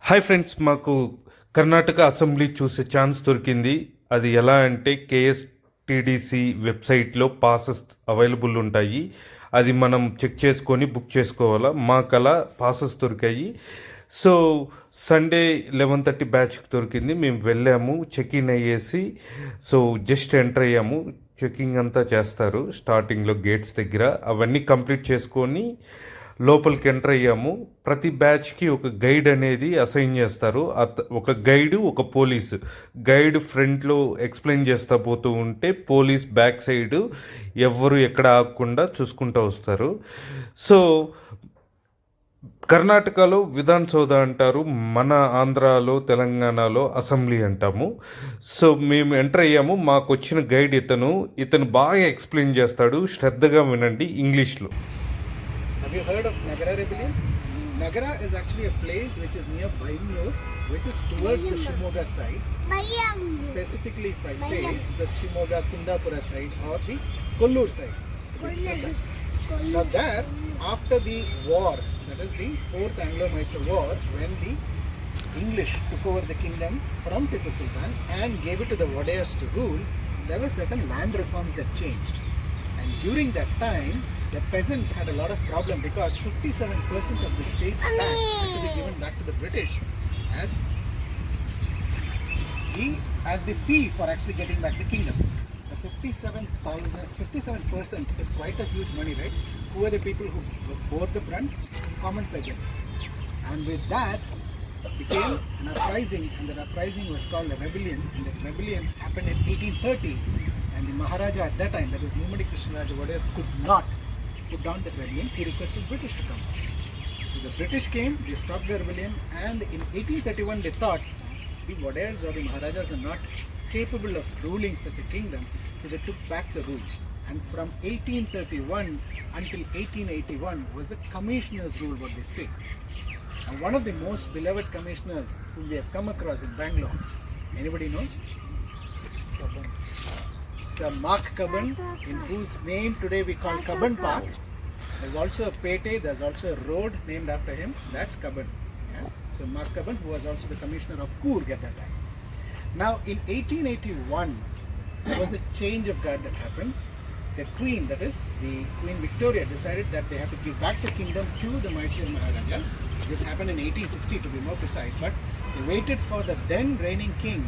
Hi friends, మాకు Karnataka assembly చూసే chance దొరికింది. అది ఎలా అంటే కేఎస్టీడీసీ వెబ్సైట్లో పాసెస్ అవైలబుల్ ఉంటాయి. అది మనం చెక్ చేసుకొని బుక్ చేసుకోవాలా. మాకు అలా పాసెస్ దొరికాయి. సో సండే 11:30 బ్యాచ్కి దొరికింది. మేము వెళ్ళాము, చెక్ ఇన్ అయ్యేసి సో జస్ట్ ఎంటర్ అయ్యాము. చెకింగ్ అంతా చేస్తారు స్టార్టింగ్లో గేట్స్ దగ్గర. అవన్నీ కంప్లీట్ చేసుకొని లోపలికి ఎంటర్ అయ్యాము. ప్రతి బ్యాచ్కి ఒక గైడ్ అనేది అసైన్ చేస్తారు. ఒక గైడు, ఒక పోలీసు. గైడ్ ఫ్రంట్లో ఎక్స్ప్లెయిన్ చేస్తూ పోతూ ఉంటే పోలీస్ బ్యాక్ సైడ్ ఎవ్వరు ఎక్కడ ఆగకుండా చూసుకుంటూ వస్తారు. సో కర్ణాటకలో విధాన్ సౌధ అంటారు, మన ఆంధ్రాలో తెలంగాణలో అసెంబ్లీ అంటాము. సో మేము ఎంటర్ అయ్యాము. మాకు వచ్చిన గైడ్ ఇతను బాగా ఎక్స్ప్లెయిన్ చేస్తాడు. శ్రద్ధగా వినండి ఇంగ్లీష్లో. Have you heard of Nagara rebellion? Nagara is actually a place which is near Bangalore, which is towards the Shimoga side. Specifically, if I say the Shimoga Kundapura side or the Kollur side. Now there, after the war, that is the 4th Anglo-Mysore War, when the English took over the kingdom from Tipu Sultan and gave it to the Wadayars to rule, there were certain land reforms that changed. And during that time, the peasants had a lot of problem because 57% of the state's land had to be given back to the British as the fee for actually getting back the kingdom. The 57% is quite a huge money, right? Who are the people who bore the brunt? Common peasants. And with that became an uprising, and that uprising was called a rebellion. And that rebellion happened in 1830, and the Maharaja at that time, that was Mummadi Krishnaraj Wadayar, could not put down the rebellion. He requested British to come. So the British came, they stopped the rebellion, and in 1831 they thought the Wadayars or the Maharajas are not capable of ruling such a kingdom, so they took back the rule. And from 1831 until 1881 was the commissioners' rule, what they say. And one of the most beloved commissioners whom we have come across in Bangalore, anybody knows? Sir Mark Cubbon, in whose name today we call Cubbon Park. There's also a pete, there's also a road named after him. That's Cubbon. Yeah? So Mark Cubbon, who was also the commissioner of Coorg at that time. Now in 1881, there was a change of guard that happened. The Queen, that is the Queen Victoria, decided that they have to give back the kingdom to the Mysore Maharajas. This happened in 1860 to be more precise, but they waited for the then reigning king,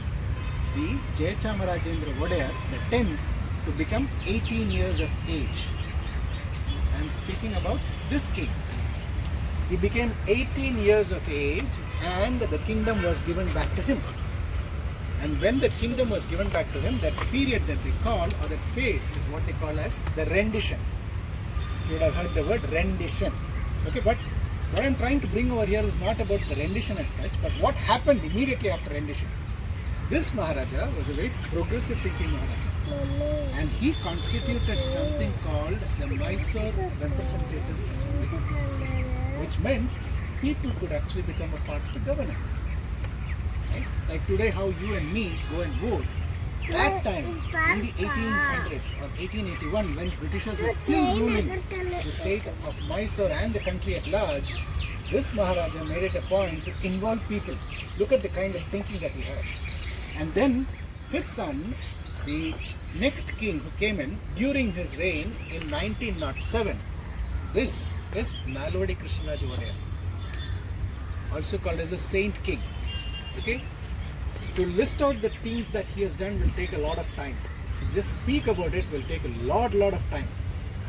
the Jayachamarajendra Wadayar, the 10th, to become 18 years of age. I am speaking about this king. He became 18 years of age and the kingdom was given back to him. And when the kingdom was given back to him, that period that they call, or that phase, is what they call as the rendition. You would have heard the word rendition. Okay, but what I am trying to bring over here is not about the rendition as such, but what happened immediately after rendition. This Maharaja was a very progressive thinking Maharaja, and he constituted something called the Mysore Representative Assembly, which meant people could actually become a part of the governance. Right? Like today how you and me go and vote. That time, in the 1800s or 1881, when Britishers were still ruling the state of Mysore and the country at large, this Maharaja made it a point to involve people. Look at the kind of thinking that he had. And then his son, the next king who came in during his reign in 1907, this is Nalvadi Krishnaraj Wadayar, also called as a Saint King. Okay? To list out the things that he has done will take a lot of time. To just speak about it will take a lot of time.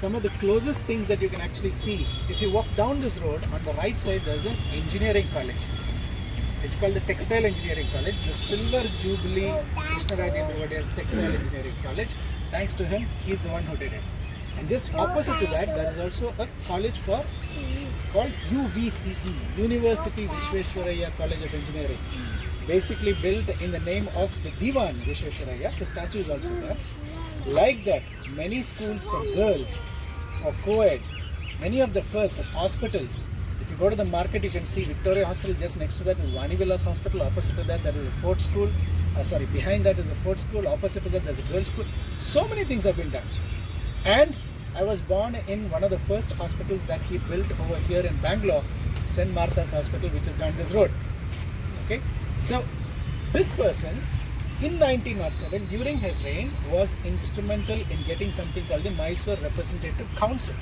Some of the closest things that you can actually see, if you walk down this road, on the right side there's an engineering college. It's called the Textile Engineering College, the Silver Jubilee Krishnarajendra Wadayar Textile Engineering College. Thanks to him, he's the one who did it. And just opposite to that, there is also a college called UVCE, University Vishveshwaraya College of Engineering. Basically built in the name of the Diwan Vishveshwaraya. The statue is also there. Like that, many schools for girls, for co-ed, many of the first hospitals. If you go to the market, you can see Victoria Hospital. Just next to that is Vani Villas Hospital. Opposite to that, there is a Fort School. Behind that is a Fort School. Opposite to that, there's a girls' school. So many things have been done. And I was born in one of the first hospitals that he built over here in Bangalore, St. Martha's Hospital, which is down this road. Okay, so this person in 1907 during his reign was instrumental in getting something called the Mysore Representative Council.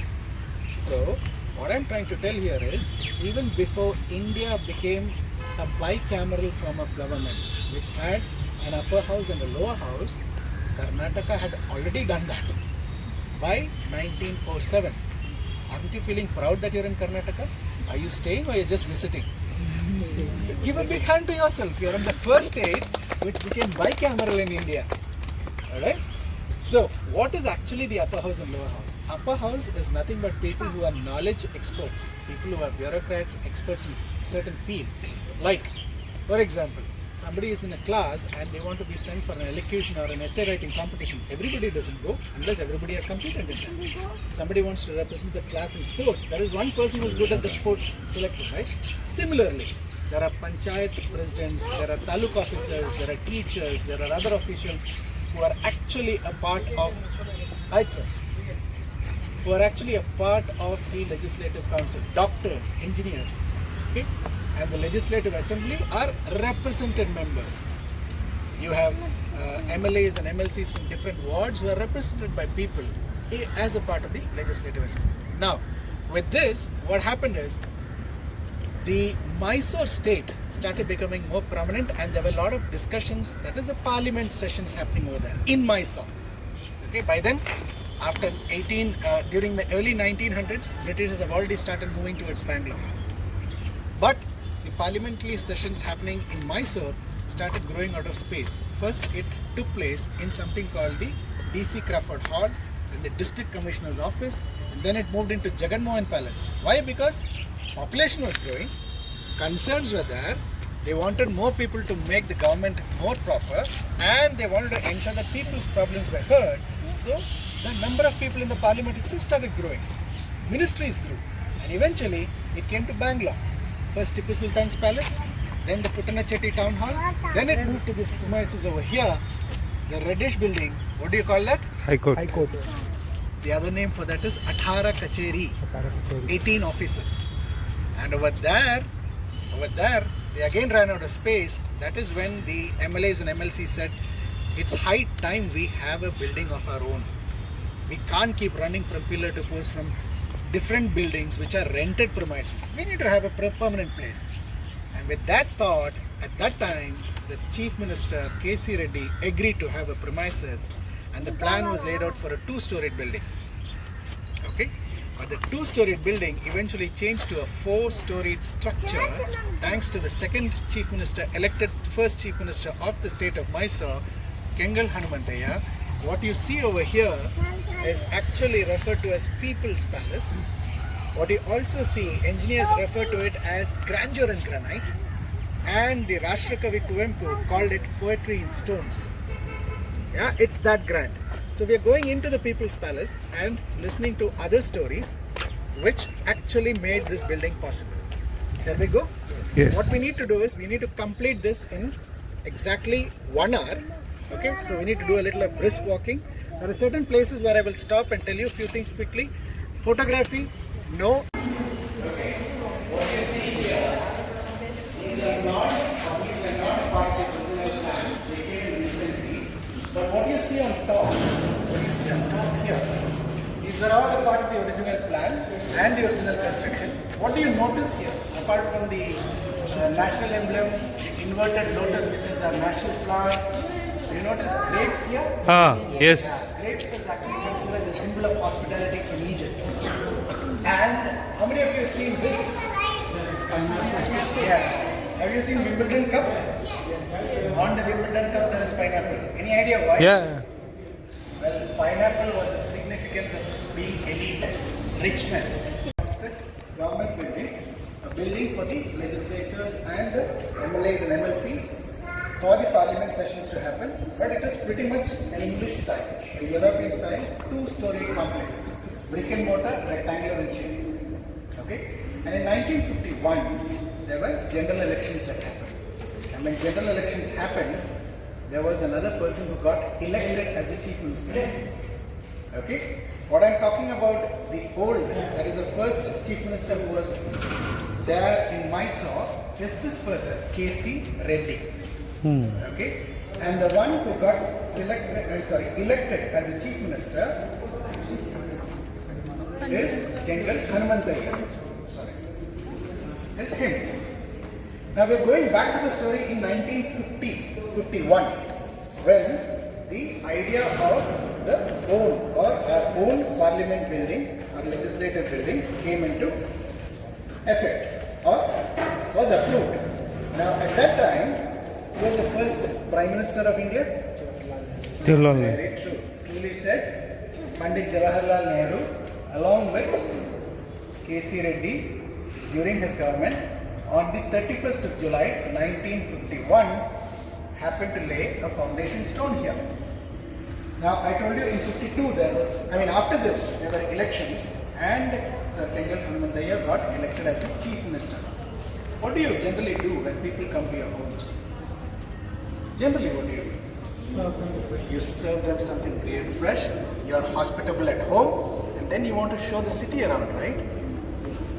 So what I'm trying to tell here is, even before India became a bicameral form of government, which had an upper house and a lower house, Karnataka had already done that by 1907. Aren't you feeling proud that you're in Karnataka? Are you staying or you're just visiting? Give a big hand to yourself. You're in the first state which became bicameral in India. Alright? So, what is actually the upper house and lower house? Upper house is nothing but people who are knowledge experts, people who are bureaucrats, experts in certain field. Like, for example, somebody is in a class and they want to be sent for an elocution or an essay writing competition. Everybody doesn't go unless everybody are competent in that. Somebody wants to represent the class in sports. There is one person who is good at the sport selected, right? Similarly, there are panchayat presidents, there are taluk officers, there are teachers, there are other officials who are actually a part of, who are actually a part of the legislative council, doctors, engineers, okay? And the legislative assembly are represented members. You have MLAs and MLCs from different wards who are represented by people as a part of the legislative assembly. Now, with this, what happened is, the Mysore state started becoming more prominent and there were a lot of discussions, that is the parliament sessions happening over there in Mysore. Okay, by then, after during the early 1900s, Britishers have already started moving towards Bangalore. But the parliamentary sessions happening in Mysore started growing out of space. First, it took place in something called the DC Crawford Hall, then the District Commissioner's office, and then it moved into Jagan Mohan Palace. Why? Because population was growing, concerns were there, they wanted more people to make the government more proper, and they wanted to ensure that people's problems were heard. So the number of people in the parliament itself started growing. Ministries grew, and eventually it came to Bangalore. First Tipu Sultan's palace, then the Puttanachetty town hall, then it moved to this premises over here, the reddish building. What do you call that? High Court. High Court. The other name for that is 18 Kacheri, 18 offices. And over there, they again ran out of space. That is when the MLAs and MLCs said, it's high time we have a building of our own. We can't keep running from pillar to post from different buildings which are rented premises. We need to have a permanent place. And with that thought, at that time, the Chief Minister, K.C. Reddy, agreed to have a premises, and the plan was laid out for a two-storied building. Okay? But the two-storied building eventually changed to a four-storied structure thanks to the second Chief Minister, elected first Chief Minister of the state of Mysore, Kengal Hanumanthaya. What you see over here is actually referred to as People's Palace. What you also see, engineers refer to it as grandeur in granite, and the Rashtrakavi Kuvempu called it poetry in stones. Yeah, it's that grand. So we are going into the People's Palace and listening to other stories which actually made this building possible. Shall we go? Yes. What we need to do is, we need to complete this in exactly 1 hour. Okay, so we need to do a little of brisk walking. There are certain places where I will stop and tell you a few things quickly. Photography, no. Okay, what you see here, these are not part of the original plan. They came recently. But what you see on top, here, these are all a part of the original plan and the original construction. What do you notice here, apart from the national emblem, the inverted lotus, which is our national flower? Do you notice grapes here? Yes. Grapes is actually considered the symbol of hospitality from Egypt. And how many of you have seen this? Yeah. Have you seen Wimbledon Cup? On the Wimbledon Cup there is pineapple. Any idea why? Yeah. Well, pineapple was the significance of being elite, richness. Government building, a building for the legislatures and the MLAs and MLCs for the parliament sessions to happen, but it is pretty much an English style, a European style, two-story complex, brick and mortar, rectangular in shape. Okay? And in 1951, there were general elections that happened. And when general elections happened, there was another person who got elected as the chief minister. Okay? What I'm talking about, the old, that is the first chief minister who was there in Mysore is this person, K.C. Reddy. Okay, and the one who got elected as the chief minister is Kengal Hanumantayya. Is him. Now we are going back to the story in 1951 when the idea of the our own parliament building, our legislative building came into effect or was approved. Now at that time, who was the first Prime Minister of India? Very true. Truly said, Pandit Jawaharlal Nehru, along with K.C. Reddy, during his government, on the 31st of July 1951, happened to lay a foundation stone here. Now, I told you in 52 after this, there were elections and Sir Kengal Hanumantayya got elected as the Chief Minister. What do you generally do when people come to your homes? Generally, what do you do? Serve them fresh. You serve them something great fresh, you are hospitable at home, and then you want to show the city around, right?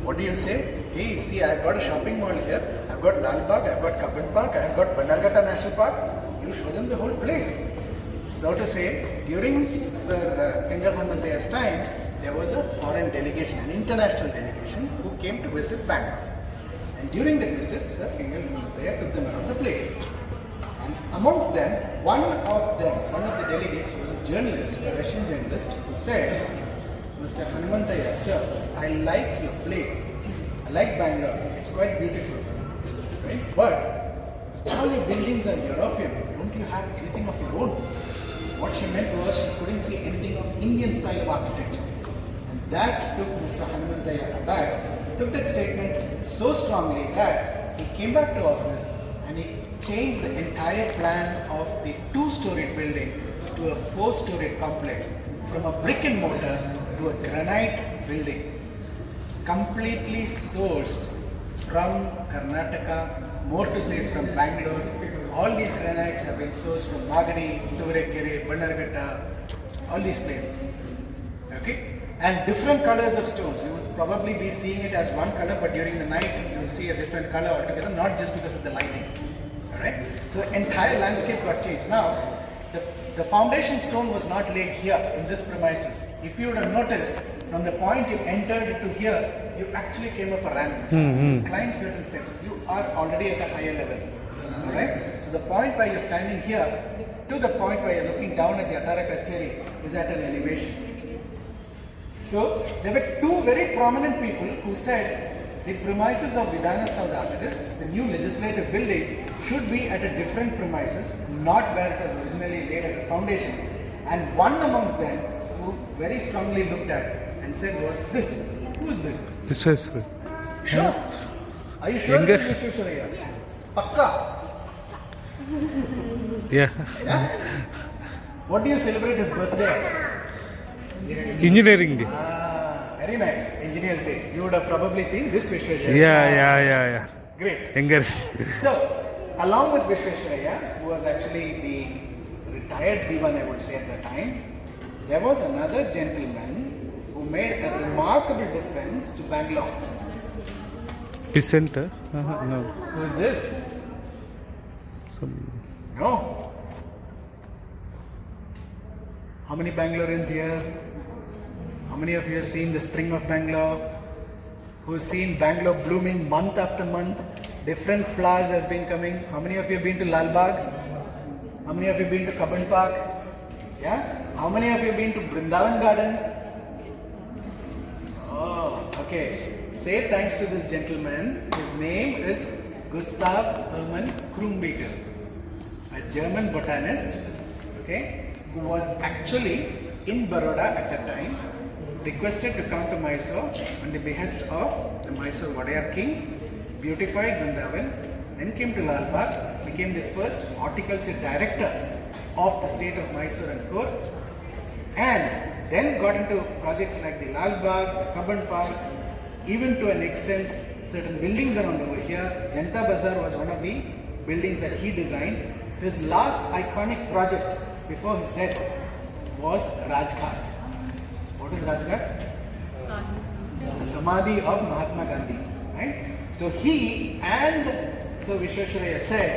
What do you say? Hey, see, I've got a shopping mall here, I've got Lal Bagh, I've got Kabban Park, I've got Bannerghatta National Park. You show them the whole place. So to say, during Sir Kengal Hanumantayya's time, there was a foreign delegation, an international delegation who came to visit Bangalore. And during that visit, Sir Kengal Hanumantayya took them around the place. And amongst them, one of the delegates was a journalist, a Russian journalist, who said, Mr. Hanumantayya, sir, I like your place. I like Bangalore. It's quite beautiful. Right? But all your buildings are European. Don't you have anything of your own? What she meant was she couldn't see anything of Indian style of architecture. And that took Mr. Hanumantayya aback, took that statement so strongly that he came back to office and he changed the entire plan of the two-storied building to a four-storied complex, from a brick and mortar to a granite building, completely sourced from Karnataka, more to say from Bangalore. All these granites have been sourced from Magadi, Tuvarekere, Bannerghatta, all these places. Okay? And different colors of stones. You would probably be seeing it as one color, but during the night you will see a different color altogether, not just because of the lighting. Alright? So the entire landscape got changed. Now, the foundation stone was not laid here in this premises. If you would have noticed, from the point you entered to here, you actually came up a ramp. You climbed certain steps. You are already at a higher level. Alright? So the point where you're standing here to the point where you're looking down at the Attara Kacheri is at an elevation. So there were two very prominent people who said the premises of Vidhana Sudha, that is, the new legislative building, should be at a different premises, not where it was originally laid as a foundation. And one amongst them who very strongly looked at it and said was this. Who is this? Vishweshwar. Sure. Are you sure this is Vishweshwaraya? Pakka. Yeah. Yeah? What do you celebrate his birthday as? Engineering day. Very nice. Engineer's Day. You would have probably seen this Vishweshwaraya. Yeah. Great. Younger. So, along with Vishweshwaraya, who was actually the retired Divan, I would say at the time, there was another gentleman who made a remarkable difference to Bangalore. Dissenter? No. Who is this? No. How many Bangaloreans here? How many of you have seen the spring of Bangalore? Who's seen Bangalore blooming month after month? Different flowers has been coming. How many of you have been to Lal Bagh? How many of you have been to Kabban Park? Yeah? How many of you have been to Brindavan Gardens? Oh, okay. Say thanks to this gentleman. His name is Gustav Hermann Krumbiegel, a German botanist, okay, who was actually in Baroda at that time, requested to come to Mysore on the behest of the Mysore Wadayar kings, beautified Vrindavan, then came to Lal Bagh, became the first horticulture director of the state of Mysore and Court, and then got into projects like the Lal Bagh, the Kabban Park, even to an extent certain buildings around over here. Janta Bazaar was one of the buildings that he designed. His last iconic project before his death was Rajghat. What is Rajghat? The Samadhi of Mahatma Gandhi, right? So he and Sir Vishweshwaraya said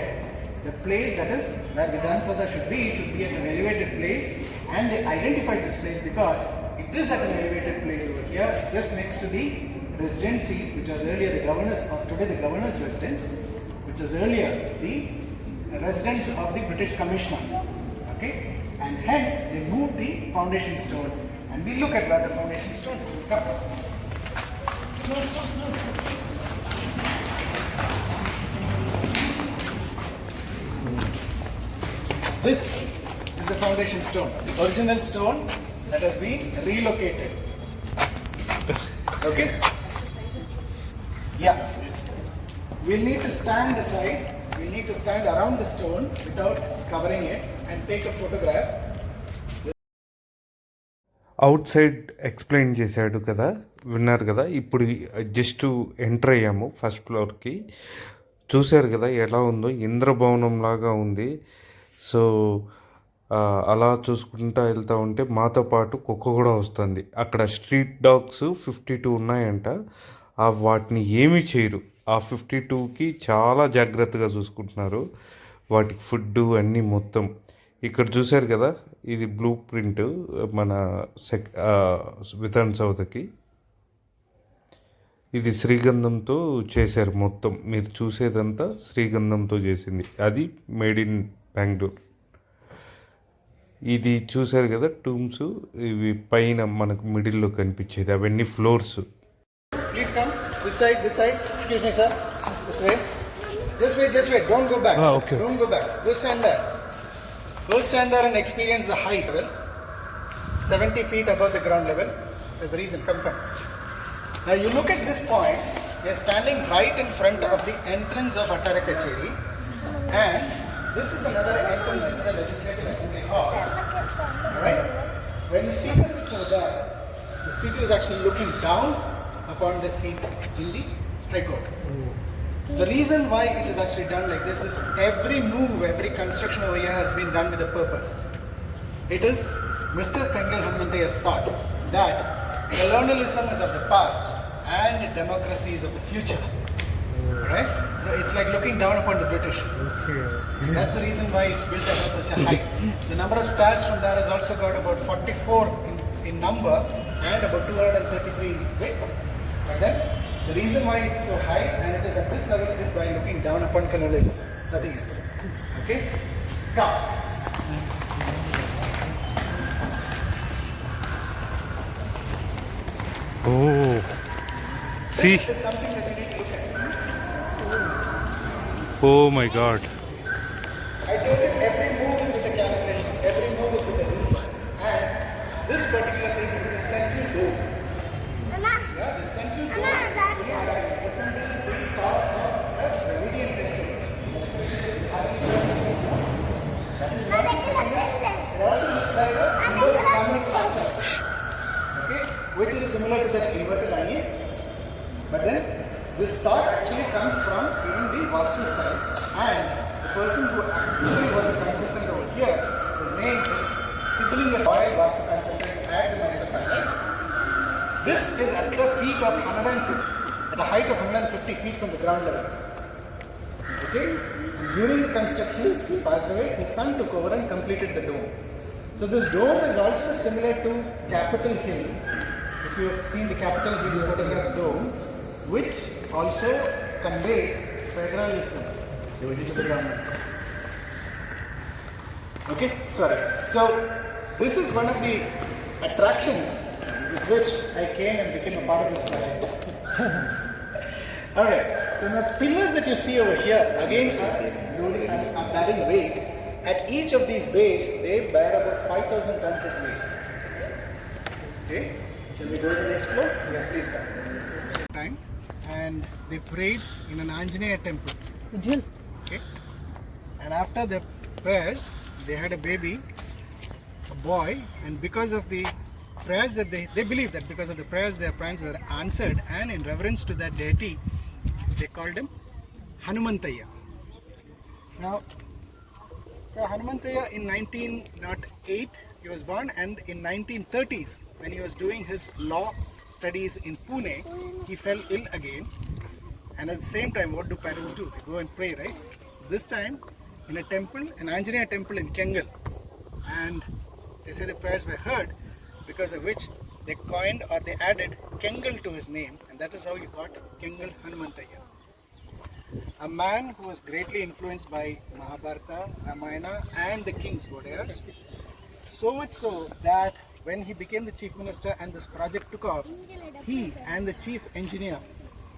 the place that is where Vidhana should be at an elevated place, and they identified this place because it is at an elevated place over here, just next to the residency, which was earlier the governor's, or today the governor's residence, which was earlier the residence of the British Commissioner. Okay, and hence they moved the foundation stone, and we look at where the foundation stone is. Come. This is the foundation stone, the original stone that has been relocated. Okay? Yeah. We'll need to stand aside, we'll need to stand around the stone without covering it and take a photograph. Out side explain చేశాడు కదా, విన్నారు కదా. ఇప్పుడు just enter అయ్యాము first ఫ్లోర్కి. చూశారు కదా ఎలా ఉందో, ఇంద్రభవనం లాగా ఉంది. సో అలా చూసుకుంటా వెళ్తూ ఉంటే మాతో పాటు కుక్క కూడా వస్తుంది. అక్కడ స్ట్రీట్ డాగ్స్ 52 ఉన్నాయంట. వాటిని ఏమీ చేయరు. ఆ 52కి చాలా జాగ్రత్తగా చూసుకుంటున్నారు, వాటికి ఫుడ్ అన్నీ మొత్తం. ఇక్కడ చూశారు కదా, ఇది బ్లూ ప్రింట్ మన విధాన సౌధకి. ఇది శ్రీగంధంతో చేశారు మొత్తం. మీరు చూసేదంతా శ్రీగంధంతో చేసింది, అది మేడ్ ఇన్ బెంగళూరు. ఇది చూశారు కదా టూమ్స్, ఇవి పైన మనకు మిడిల్లో కనిపించేది, అవన్నీ floors. Please come this side. Excuse me, sir. This way. Just wait. Don't go back. Okay. Don't go back. Go stand there. Go stand there and experience the height level. 70 feet above the ground level. There's a reason. Come. Now you look at this point. You're standing right in front of the entrance of Attara Kacheri, and this is another entrance into the Legislative Assembly Hall. Alright? When the speaker sits over there, the speaker is actually looking down upon the seat in the High Court. The reason why it is actually done like this is every move, every construction over here has been done with a purpose. It is Mr. Kangal Hanumantaya's thought that colonialism is of the past and democracy is of the future. Right? So it's like looking down upon the British. That's the reason why it's built at such a height. The number of stairs from there has also got about 44 in number and about 233 in width. And then the reason why it's so high and it is at this level is by looking down upon colonialism. Nothing else. Okay? Come. Oh, see. This is something that you need to look at. Oh my God. I told you every move is with a calculation, every move is with a reason. And this particular thing is the central dome. Yeah, the central dome. The central is the top of the meridian temple. That is also inside a inverted family structure. Okay, which is similar to that inverted eye. But then this thought actually comes from even the Vastu style, and the person who actually was the consultant over here, his name is Siddhalinga Royal Vastu Consultant at the Mysore Palace. This is at the feet of 150, at a height of 150 feet from the ground level. Okay? During the construction, he passed away, his son took over and completed the dome. So this dome is also similar to Capitol Hill. If you have seen the Capitol Hill's photograph dome, which also conveys federalism to the government. Okay, sorry. So this is one of the attractions with which I came and became a part of this project. Alright, so now the pillars that you see over here again are bearing weight. At each of these bays, they bear about 5,000 tons of weight. Okay, shall we go to the next floor? Yeah, please come. Time. And they prayed in an Anjaneya temple. Okay. And after the prayers, they had a baby, a boy, and because of the prayers that they believe that because of the prayers their prayers were answered, and in reverence to that deity, they called him Hanumantaya. Now, so Hanumantaya in 1908 he was born, and in 1930s when he was doing his law studies in Pune, he fell ill again, And at the same time, what do parents do? They go and pray, right? So this time, in a temple, an Anjaneya temple in Kengal, and they say the prayers were heard, because of which they coined or they added Kengal to his name, and that is how he got Kengal Hanumantaya. A man who was greatly influenced by Mahabharata, Ramayana, and the kings, Vodayars. So much so that when he became the chief minister and this project took off, he and the chief engineer,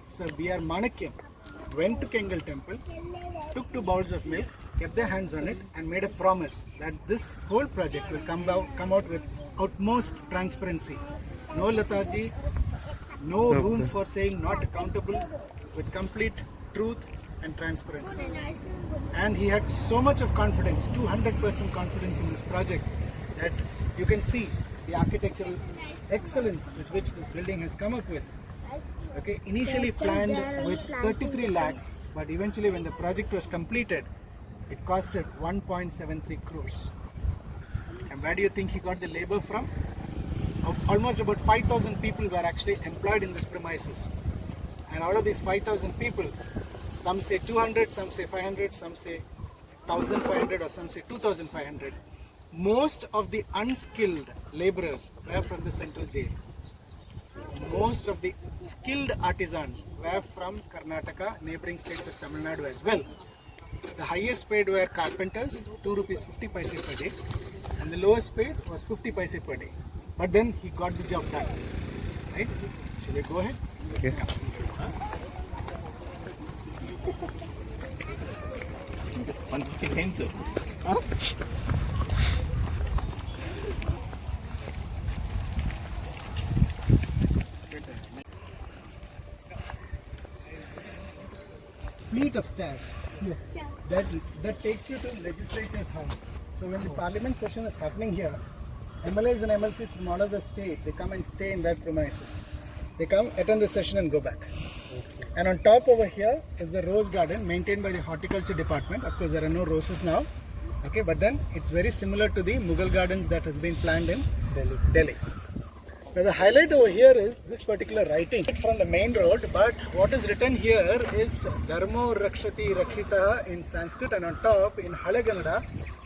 Sir B.R. Manakyam, went to Kengal temple, took 2 bowls of milk, kept their hands on it, and made a promise that this whole project will come out with utmost transparency. No Lataji, no room for saying not accountable, with complete truth and transparency. And he had so much of confidence, 200% confidence in this project, that you can see the architectural excellence with which this building has come up with. Okay, initially planned with 33 lakhs, but eventually when the project was completed, it costed 1.73 crores. And where do you think he got the labor from? Almost about 5,000 people were actually employed in this premises. And out of these 5,000 people, some say 200, some say 500, some say 1,500, or some say 2,500. Most of the unskilled laborers were from the central jail. Most of the skilled artisans were from Karnataka, neighboring states of Tamil Nadu as well. The highest paid were carpenters, 2 rupees 50 paise per day, and the lowest paid was 50 paise per day. But then he got the job done. Right? Shall we go ahead? Okay. Fleet of stairs. Yes. That takes you to legislature's house. So when the parliament session is happening here, MLAs and MLCs from all over the state, they come and stay in that premises. They come, attend the session and go back. And on top over here is the rose garden maintained by the horticulture department. Of course, there are no roses now. Okay, but then it's very similar to the Mughal gardens that has been planned in Delhi. Now the highlight over here is this particular writing from the main road, but what is written here is Dharmo Rakshati Rakshita in Sanskrit, and on top in Halaganada,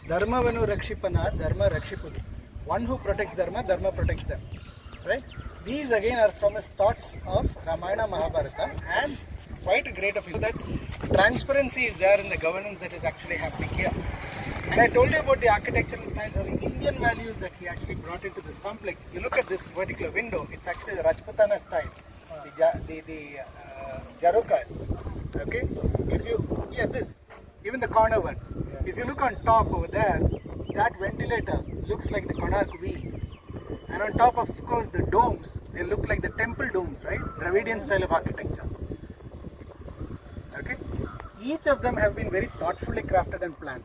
Dharma Vanu Rakshipana, Dharma Rakshipudi. One who protects Dharma, Dharma protects them. Right? These again are from his thoughts of Ramayana Mahabharata, and quite a great of it that transparency is there in the governance that is actually happening here. And I told you about the architectural styles or the Indian values that he actually brought into this complex. You look at this particular window, it's actually the Rajputana style, the Jarokas. Okay? Even the corner ones. If you look on top over there, that ventilator looks like the Konark V. And on top of course the domes, they look like the temple domes, right? Dravidian style of architecture. Okay? Each of them have been very thoughtfully crafted and planned.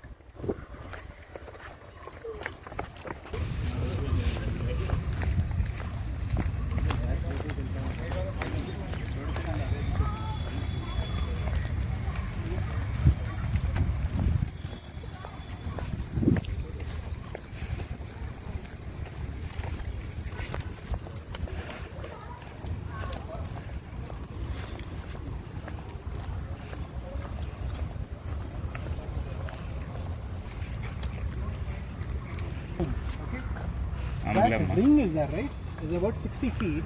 That ring is there, right? Is about 60 feet,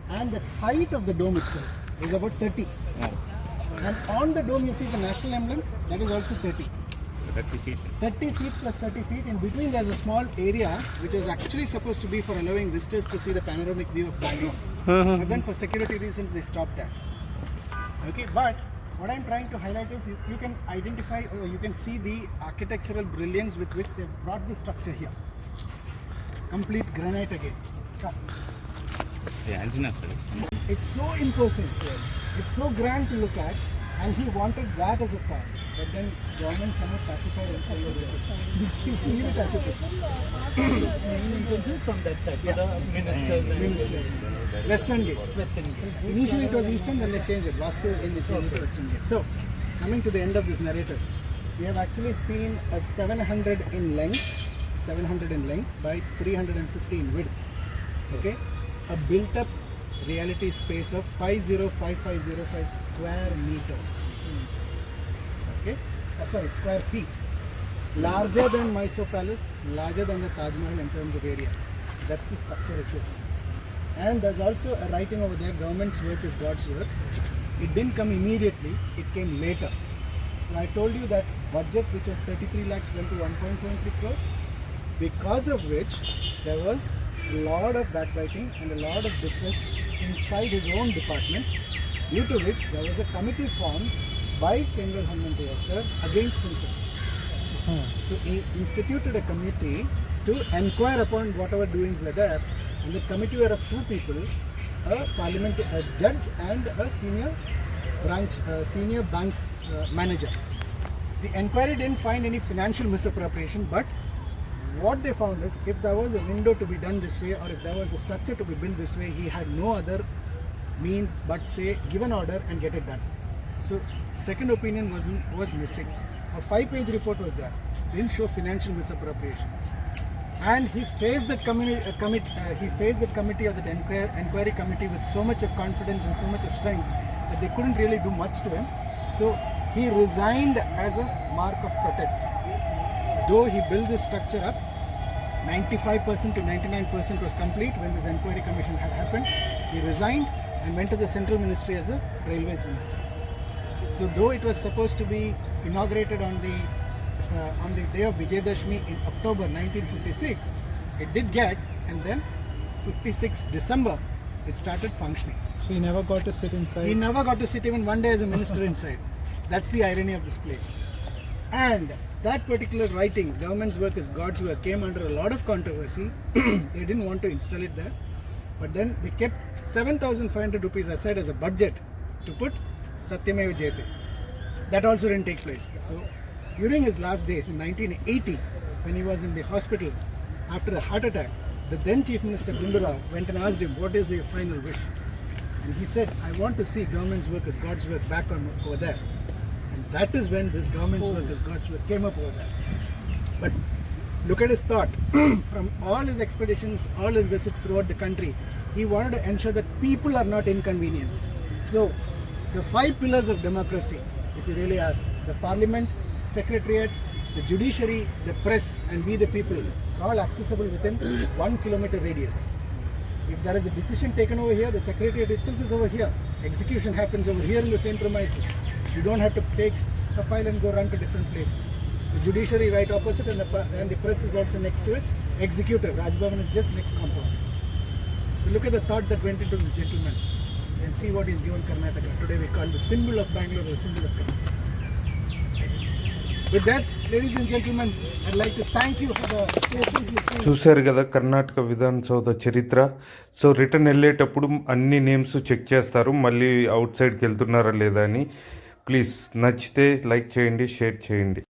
and the height of the dome itself is about 30. And on the dome you see the national emblem, that is also 30. 30 feet. 30 feet plus 30 feet. In between there's a small area which is actually supposed to be for allowing visitors to see the panoramic view of Bangalore. But then for security reasons they stopped that. Okay, but what I'm trying to highlight is you can identify or you can see the architectural brilliance with which they've brought the structure here. Complete granite again. It's so imposing. It's so grand to look at, and he wanted that as a part. But then government somewhat pacified and said, leave it as it is. Main entrance is from that side, for the ministers. Western gate. Western gate. Initially it was eastern, then they changed it. Vastu in the change to western gate. So, coming to the end of this narrative, we have actually seen a 700 in length by 350 in width. Okay, a built-up reality space of 505505 square meters. Okay, sorry, square feet. Larger than Mysore Palace, larger than the Taj Mahal in terms of area. That's the structure it is. And there's also a writing over there, government's work is God's work. It didn't come immediately, it came later. So I told you that budget which was 33 lakhs went to 1.73 crores, because of which there was a lot of backbiting and a lot of distress inside his own department, due to which there was a committee formed by Kengal Hanumanthaya sir against himself. So he instituted a committee to inquire upon whatever doings were there, and the committee were of two people, a judge and a senior bank manager. The inquiry didn't find any financial misappropriation, but what they found is if there was a window to be done this way, or if there was a structure to be built this way, he had no other means but say give an order and get it done. So second opinion was missing. A 5-page report was there, didn't show financial misappropriation, and he faced that committee of that inquiry committee with so much of confidence and so much of strength that they couldn't really do much to him. So he resigned as a mark of protest. Though he built this structure up, 95% to 99% was complete when this inquiry commission had happened. He resigned and went to the central ministry as a railways minister. So though it was supposed to be inaugurated on the day of Vijayadashmi in October 1956, it did get, and then 56 December it started functioning. So he never got to sit inside? He never got to sit even one day as a minister inside. That's the irony of this place. And that particular writing, government's work is God's work, came under a lot of controversy. They didn't want to install it there, but then they kept 7,500 rupees aside as a budget to put Satyameva Jayate. That also didn't take place. So during his last days in 1980, when he was in the hospital after a heart attack, the then Chief Minister Gundurao went and asked him, what is your final wish? And he said, I want to see government's work as God's work back over there. And that is when this government's work as God's work came up over there. But look at his thought. From all his expeditions, all his visits throughout the country, he wanted to ensure that people are not inconvenienced. So the 5 pillars of democracy, if you really ask, the parliament, secretariat, the judiciary, the press, and we the people, are all accessible within 1 kilometer radius. If there is a decision taken over here, the secretariat itself is over here. Execution happens over here in the same premises. You don't have to take a file and go run to different places. The judiciary right opposite, and the press is also next to it. Executive, Raj Bhavan is just next compound. So look at the thought that went into this gentleman and see what he's given Karnataka. Today we call the symbol of Bangalore the symbol of Karnataka. With that, ladies and gentlemen, I'd like to thank you for the patience listening. చూశారు కదా కర్ణాటక విధాన సౌధ చరిత్ర. So return వెళ్ళేటప్పుడు అన్ని names check చేస్తారు, మళ్ళీ out సైడ్కి వెళ్తున్నారా లేదా అని. ప్లీజ్ నచ్చితే లైక్ చేయండి, షేర్ చేయండి.